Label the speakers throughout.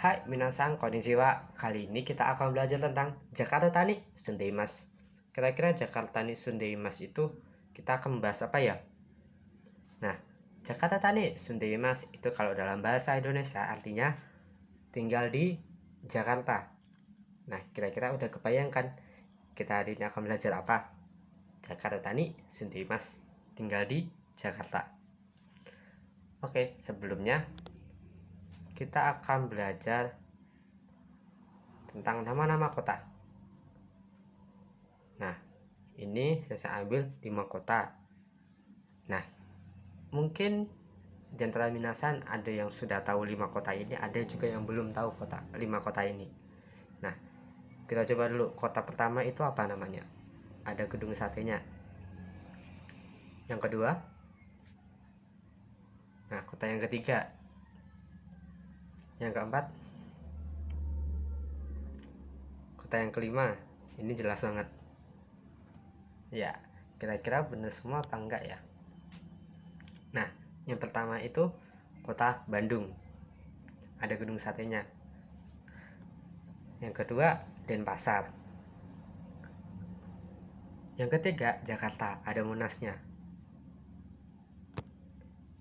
Speaker 1: Hai minasan konnichiwa. Kali ini kita akan belajar tentang Jakarta Tani Sundaimas. Kira-kira Jakarta Tani Sundaimas itu kita akan membahas apa ya? Nah, Jakarta Tani Sundaimas itu kalau dalam bahasa Indonesia artinya tinggal di Jakarta. Nah, kira-kira udah kebayangkan kita hari ini akan belajar apa? Jakarta Tani Sundaimas, tinggal di Jakarta. Oke, sebelumnya kita akan belajar tentang nama-nama kota. Nah, ini saya ambil 5 kota. Nah, mungkin di antara minasan ada yang sudah tahu 5 kota ini, ada juga yang belum tahu 5 kota ini. Nah, kita coba dulu. Kota pertama itu apa namanya? Ada gedung satenya. Yang kedua, nah kota yang ketiga. Yang keempat, kota yang kelima. Ini jelas banget. Ya, kira-kira benar semua apa enggak ya? Nah, yang pertama itu kota Bandung. Ada gedung satenya. Yang kedua, Denpasar. Yang ketiga, Jakarta. Ada Monasnya.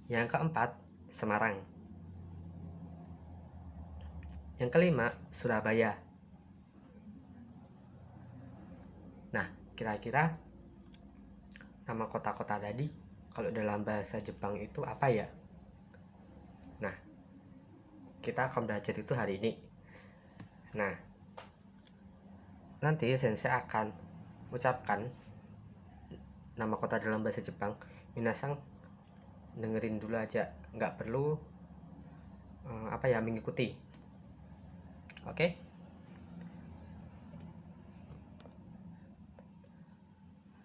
Speaker 1: Yang keempat, Semarang. Yang kelima, Surabaya. Nah, kira-kira nama kota-kota tadi kalau dalam bahasa Jepang itu apa ya? Nah, kita akan belajar itu hari ini. Nah, nanti sensei akan ucapkan nama kota dalam bahasa Jepang. Minasang dengerin dulu aja, nggak perlu mengikuti. Oke?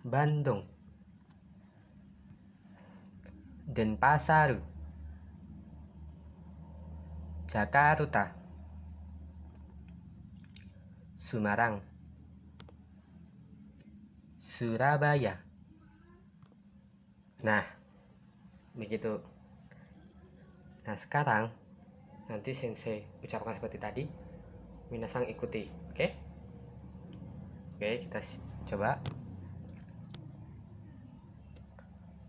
Speaker 1: Bandung, Denpasar, Jakarta, Semarang, Surabaya. Nah, begitu. Nah, sekarang nanti sensei ucapkan seperti tadi, minasang ikuti. Oke? Oke, kita coba.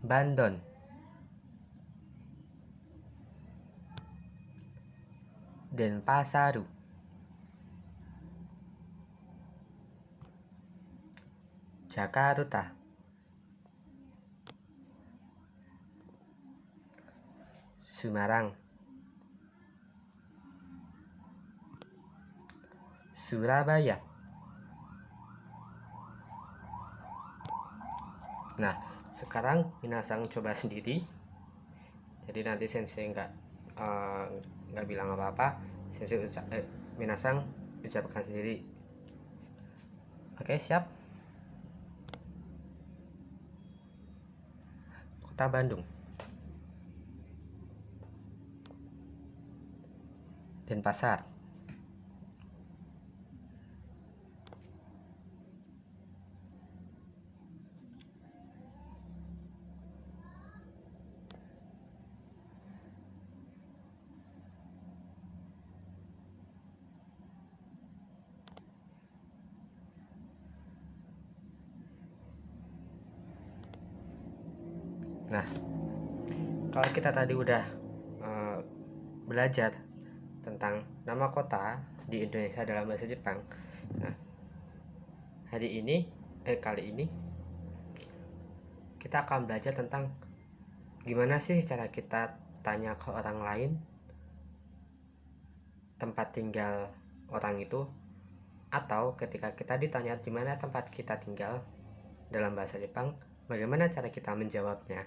Speaker 1: Bandung, Denpasar, Jakarta, Semarang, Surabaya. Nah, sekarang minasang coba sendiri. Jadi nanti sensei nggak bilang apa-apa. Sensei minasang ucapkan sendiri. Oke, siap? Kota Bandung, Denpasar, nah kalau kita tadi udah belajar tentang nama kota di Indonesia dalam bahasa Jepang. Nah, kali ini kita akan belajar tentang gimana sih cara kita tanya ke orang lain tempat tinggal orang itu, atau ketika kita ditanya di mana tempat kita tinggal dalam bahasa Jepang, bagaimana cara kita menjawabnya.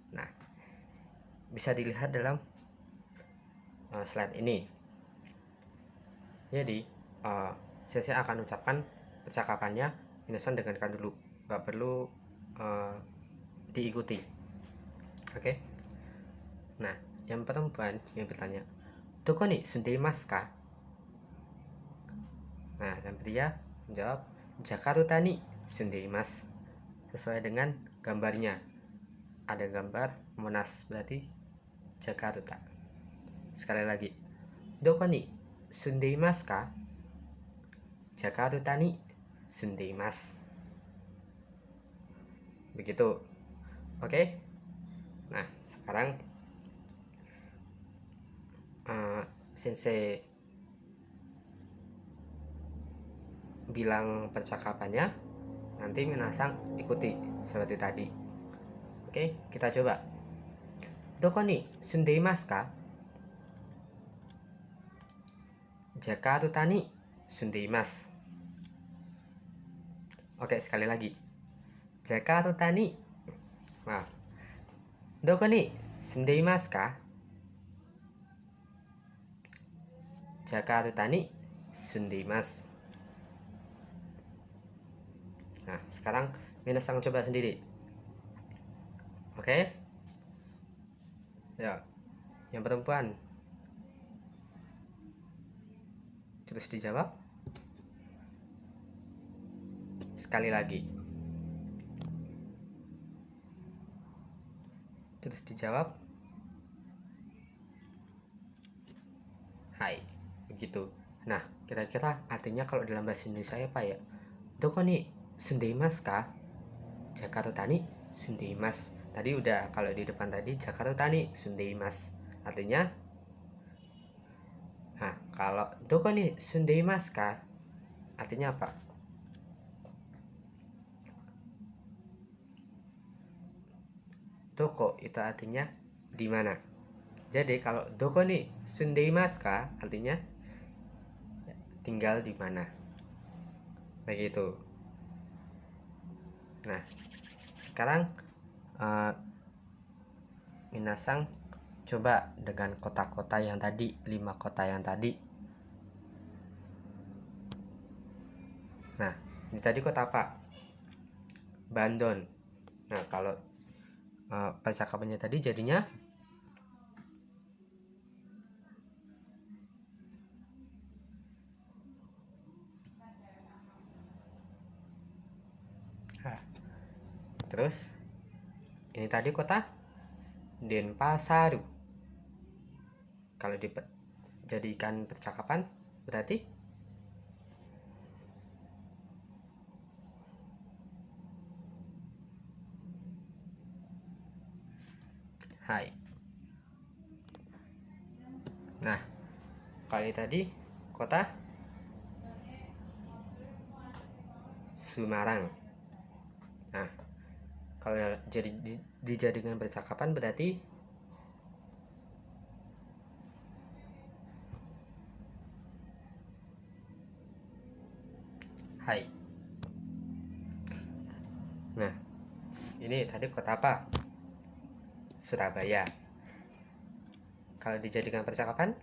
Speaker 1: Nah, bisa dilihat dalam slide ini. Jadi saya akan ucapkan percakapannya, minasan dengarkan dulu, nggak perlu diikuti. Oke? Nah, yang perempuan yang bertanya, "Doko ni sundeimasu ka?" Nah, yang pria menjawab, "Jakarta ni sundeimasu." Sesuai dengan gambarnya. Ada gambar Monas, berarti Jakarta. Sekali lagi, "Doko ni sundeimasu ka? Jakarta ni sundeimasu. Begitu. Oke. Nah, sekarang Sensei bilang percakapannya, nanti minasang ikuti seperti tadi. Oke, kita coba. Doko ni sundeimasu ka? Jakarta ni sundeimasu. Oke, sekali lagi. Jakarta ni, maaf. Doko ni sundeimasu ka? Jakarta ni sundeimasu. Nah, sekarang minasang coba sendiri. Oke? Ya, yang perempuan. Terus dijawab. Sekali lagi. Terus dijawab. Hai. Begitu. Nah, kira-kira artinya kalau dalam bahasa Indonesia apa ya? Doko ni sundeimasu ka? Jakarta ni sundeimasu. Tadi udah, kalau di depan tadi Jakarta ni sundeimasu. Artinya, nah, kalau doko ni sundeimasu ka? Artinya apa? Doko itu artinya di mana. Jadi kalau doko ni sundeimasu ka? Artinya tinggal di mana. Begitu. Nah, sekarang minasang coba dengan kota-kota yang tadi, 5 kota yang tadi. Nah, ini tadi kota apa? Bandung. Nah, kalau percakapannya tadi jadinya terus ini tadi kota Denpasar. Kalau dijadikan percakapan berarti hai. Nah, kalau ini tadi kota Semarang. Nah, kalau jadi dijadikan percakapan berarti hai. Nah, ini tadi kota apa? Surabaya. Kalau dijadikan percakapan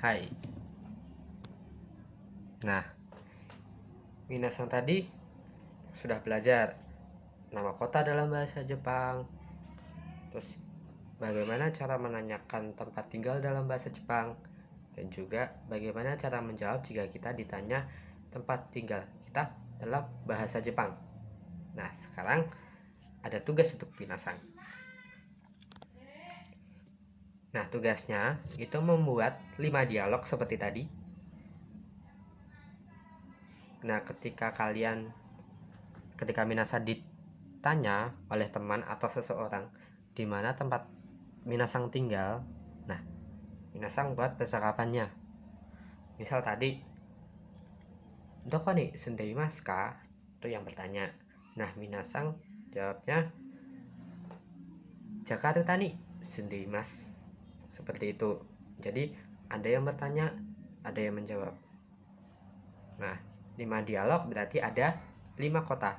Speaker 1: hai. Nah, minasang tadi sudah belajar nama kota dalam bahasa Jepang, terus bagaimana cara menanyakan tempat tinggal dalam bahasa Jepang, dan juga bagaimana cara menjawab jika kita ditanya tempat tinggal kita dalam bahasa Jepang. Nah, sekarang ada tugas untuk minasang. Nah, tugasnya itu membuat 5 dialog seperti tadi. Nah, ketika minasang ditanya oleh teman atau seseorang di mana tempat minasang tinggal, nah, minasang buat percakapannya. Misal tadi, doko ni sundeimasu ka? Itu yang bertanya. Nah, minasang jawabnya Jakarta ni sundeimasu. Seperti itu. Jadi ada yang bertanya, ada yang menjawab. Nah, 5 dialog berarti ada 5 kota.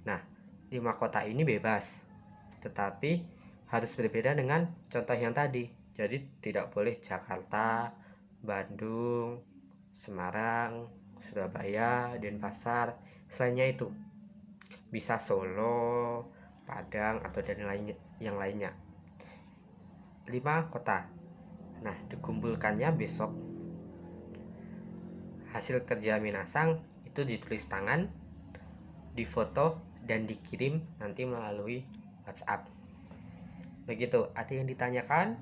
Speaker 1: Nah, 5 kota ini bebas, tetapi harus berbeda dengan contoh yang tadi. Jadi tidak boleh Jakarta, Bandung, Semarang, Surabaya, Denpasar. Selainnya itu bisa Solo, Padang, atau dan yang lainnya. 5 kota. Nah, dikumpulkannya besok. Hasil kerja minasang itu ditulis tangan, difoto, dan dikirim nanti melalui WhatsApp. Begitu. Ada yang ditanyakan?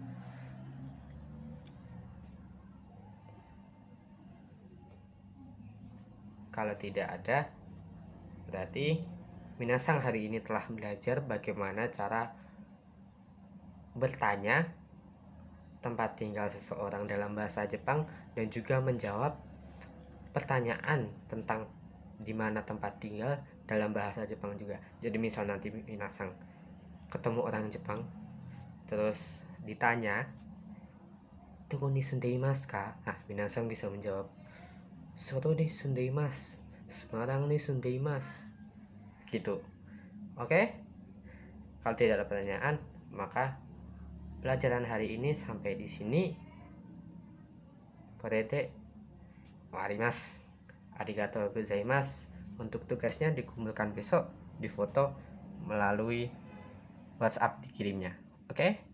Speaker 1: Kalau tidak ada, berarti minasang hari ini telah belajar bagaimana cara bertanya tempat tinggal seseorang dalam bahasa Jepang dan juga menjawab pertanyaan tentang di mana tempat tinggal dalam bahasa Jepang juga. Jadi misal nanti minasang ketemu orang Jepang terus ditanya "Toko ni sundeimasu ka?" Nah, minasang bisa menjawab "Soto ni sundeimasu." Semarang ni sundeimasu. Gitu. Oke? Kalau tidak ada pertanyaan, maka pelajaran hari ini sampai di sini. Korete warimasu. Arigatou gozaimasu. Untuk tugasnya dikumpulkan besok, difoto melalui WhatsApp dikirimnya. Oke?